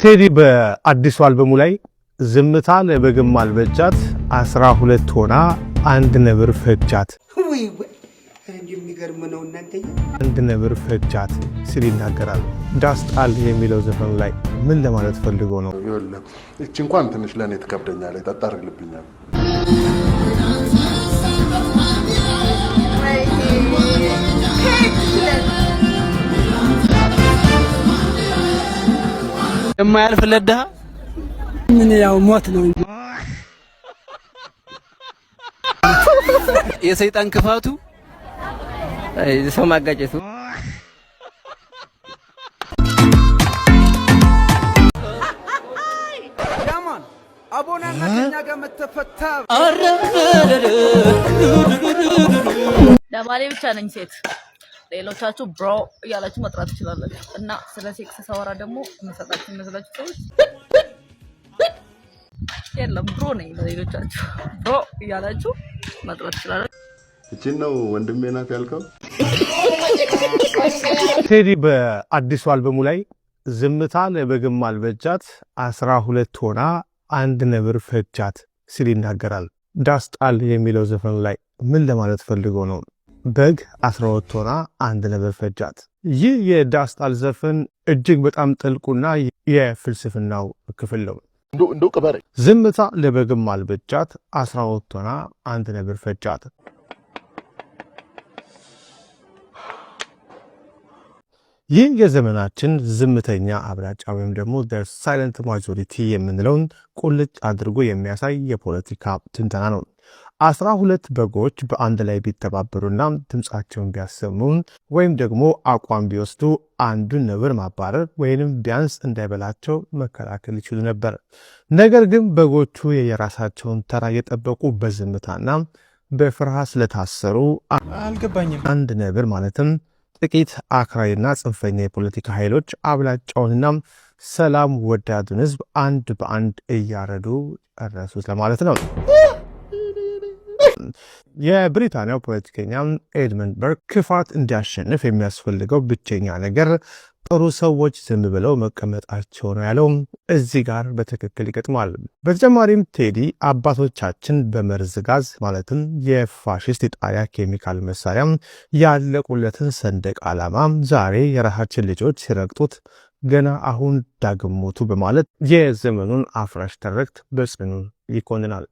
ቴዲ በአዲሱ አልበሙ ላይ ዝምታ ለበግም አልበጃት 12 ሆና አንድ ነብር ፈጃት ወይ የሚገርም ነው እናንተ አንድ ነብር ፈጃት ሲል ይናገራል። ዳስጣል የሚለው ዘፈን ላይ ምን ለማለት ፈልጎ ነው? እቺ እንኳን ትንሽ ለኔ ተከብደኛለች፣ ተጣርግልብኛል። የማያልፍ ለደሃ ምን ያው ሞት ነው የሰይጣን ክፋቱ ሰው ማጋጨቱ። ያማን አቦናና ከኛ ጋር መተፈታ ለባሌ ብቻ ነኝ ሴት። ሌሎቻችሁ ብሮ እያላችሁ መጥራት ትችላላችሁ። እና ስለ ሴክስ ሳወራ ደግሞ መሰጣችሁ መስላችሁ ሰዎች የለም ብሮ ነኝ። ለሌሎቻችሁ ብሮ እያላችሁ መጥራት ትችላላችሁ። እቺ ነው ወንድሜ ናት ያልከው? ቴዲ በአዲሱ አልበሙ ላይ ዝምታ ለበግም አልበጃት 12 ሆና አንድ ነብር ፈጃት ሲል ይናገራል። ዳስጣል የሚለው ዘፈን ላይ ምን ለማለት ፈልጎ ነው? በግ 12 ሆና አንድ ነብር ፈጃት። ይህ የዳስጣል ዘፈን እጅግ በጣም ጥልቁና የፍልስፍናው ክፍል ነው። እንደው ቀበሬ ዝምታ ለበግም አልበጃት 12 ሆና አንድ ነብር ፈጃት። ይህ የዘመናችን ዝምተኛ አብላጫ ወይም ደግሞ ሳይለንት ማጆሪቲ የምንለውን ቁልጭ አድርጎ የሚያሳይ የፖለቲካ ትንተና ነው። 12 በጎች በአንድ ላይ ቢተባበሩና ድምፃቸውን ቢያሰሙን ወይም ደግሞ አቋም ቢወስዱ አንዱን ነብር ማባረር ወይንም ቢያንስ እንዳይበላቸው መከላከል ይችሉ ነበር። ነገር ግን በጎቹ የራሳቸውን ተራ የጠበቁ በዝምታና በፍርሃት ስለታሰሩ አልገባኝም። አንድ ነብር ማለትም ጥቂት አክራሪና ጽንፈኛ የፖለቲካ ኃይሎች አብላጫውንና ሰላም ወዳዱን ህዝብ አንድ በአንድ እያረዱ ጨረሱት ለማለት ነው። የብሪታንያው ፖለቲከኛ ኤድመንድ በርግ ክፋት እንዲያሸንፍ የሚያስፈልገው ብቸኛ ነገር ጥሩ ሰዎች ዝም ብለው መቀመጣቸው ነው ያለው እዚህ ጋር በትክክል ይገጥማል። በተጨማሪም ቴዲ አባቶቻችን በመርዝ ጋዝ ማለትም የፋሽስት የጣሊያ ኬሚካል መሳሪያ ያለቁለትን ሰንደቅ ዓላማ ዛሬ የራሳችን ልጆች ሲረግጡት ገና አሁን ዳግም ሞቱ በማለት የዘመኑን አፍራሽ ትርክት በጽኑ ይኮንናል።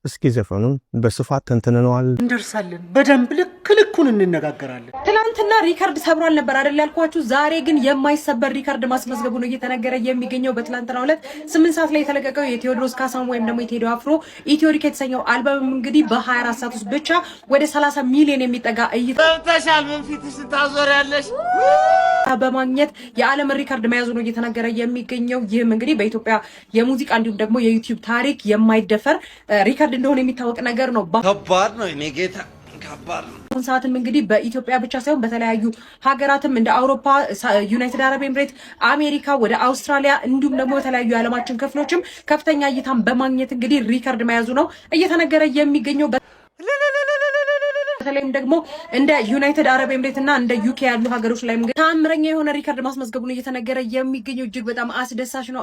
እስኪ ዘፈኑን በስፋት ተንትነነዋል። እንደርሳለን። በደንብ ልኩን እንነጋገራለን። ትናንትና ሪካርድ ሰብሯል ነበር አይደል ያልኳችሁ። ዛሬ ግን የማይሰበር ሪካርድ ማስመዝገቡ ነው እየተነገረ የሚገኘው። በትናንትናው ዕለት 8 ሰዓት ላይ የተለቀቀው የቴዎድሮስ ካሳሁን ወይም ደግሞ የቴዲ አፍሮ ኢትዮሪክ የተሰኘው አልበም እንግዲህ በ24 ሰዓት ውስጥ ብቻ ወደ 30 ሚሊዮን የሚጠጋ እይታ ተሻል ምን ፊትሽ ታዞሪያለሽ በማግኘት የዓለም ሪካርድ መያዙ ነው እየተነገረ የሚገኘው። ይህም እንግዲህ በኢትዮጵያ የሙዚቃ እንዲሁም ደግሞ የዩቲዩብ ታሪክ የማይደፈር ሪካርድ እንደሆነ የሚታወቅ ነገር ነው። ከባድ ነው እኔ ጌታ ከባድ ነው። አሁን ሰዓትም እንግዲህ በኢትዮጵያ ብቻ ሳይሆን በተለያዩ ሀገራትም እንደ አውሮፓ፣ ዩናይትድ አረብ ኤምሬት፣ አሜሪካ፣ ወደ አውስትራሊያ እንዲሁም ደግሞ የተለያዩ የዓለማችን ክፍሎችም ከፍተኛ እይታን በማግኘት እንግዲህ ሪካርድ መያዙ ነው እየተነገረ የሚገኘው። በተለይም ደግሞ እንደ ዩናይትድ አረብ ኤምሬት እና እንደ ዩኬ ያሉ ሀገሮች ላይ እንግዲህ ታምረኛ የሆነ ሪካርድ ማስመዝገቡን እየተነገረ የሚገኘው እጅግ በጣም አስደሳች ነው።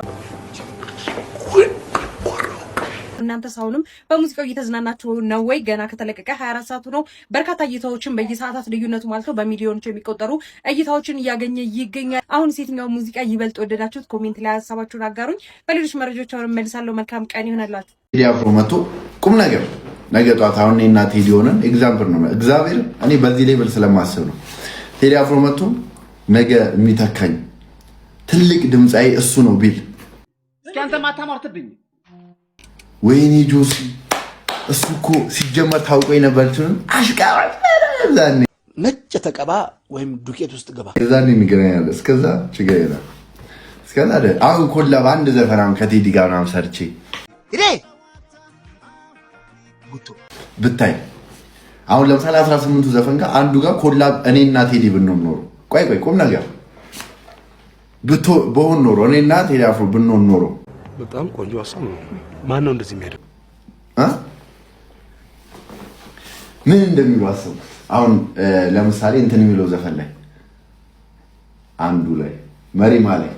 እናንተ ሳውንም በሙዚቃው እየተዝናናችሁ ነው ወይ? ገና ከተለቀቀ 24 ሰዓቱ ነው። በርካታ እይታዎችን በየሰዓታት ልዩነቱ ማለት ነው በሚሊዮኖች የሚቆጠሩ እይታዎችን እያገኘ ይገኛል። አሁን የትኛው ሙዚቃ ይበልጥ ወደዳችሁት? ኮሜንት ላይ ሀሳባችሁን አጋሩኝ። በሌሎች መረጃዎች አሁን መልሳለሁ። መልካም ቀን ይሆናላችሁ። ቴዲ አፍሮ መጥቶ ቁም ነገር ነገ ጧት አሁን እኔና ቴዲ ሆነን ኤግዛምፕል ነው እግዚአብሔር እኔ በዚህ ሌቭል ስለማስብ ነው። ቴዲ አፍሮ መጥቶ ነገ የሚተካኝ ትልቅ ድምጻይ እሱ ነው ቢል እስኪ አንተ ማታማርትብኝ ወይኔ ጆሲ እሱ እኮ ሲጀመር ታውቆኝ ነበር። አሽቃባጭ ዛኔ ነጭ ተቀባ ወይም ዱቄት ውስጥ ገባ ዛኔ እንገናኛለን። እስከዛ ችግር የለም። እስከዛ አሁን ኮላ በአንድ ዘፈናም ከቴዲ ጋር ምናምን ሰርቼ ብታይ አሁን ለምሳሌ 18ቱ ዘፈን ጋር አንዱ ጋር ኮላ እኔና ቴዲ ብንሆን ኖሮ ቆይ ቁም ነገር በሆን ኖሮ እኔና ቴዲ አፍሮ ብንሆን ኖሮ በጣም ቆንጆ ሀሳብ ነው። ማን ነው እንደዚህ የሚያደርግ? ምን እንደሚሉ አስቡ። አሁን ለምሳሌ እንትን የሚለው ዘፈን ላይ አንዱ ላይ መሪማ ላይ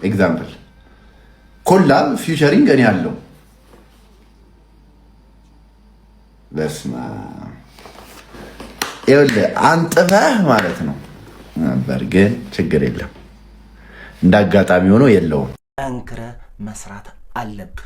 ኤግዛምፕል ኮላብ ፊውቸሪንግ እኔ ያለው በስማ ይኸውልህ አንጥፈህ ማለት ነው ነበር፣ ግን ችግር የለም እንዳጋጣሚ ሆኖ የለውም። ጠንክረህ መስራት አለብህ።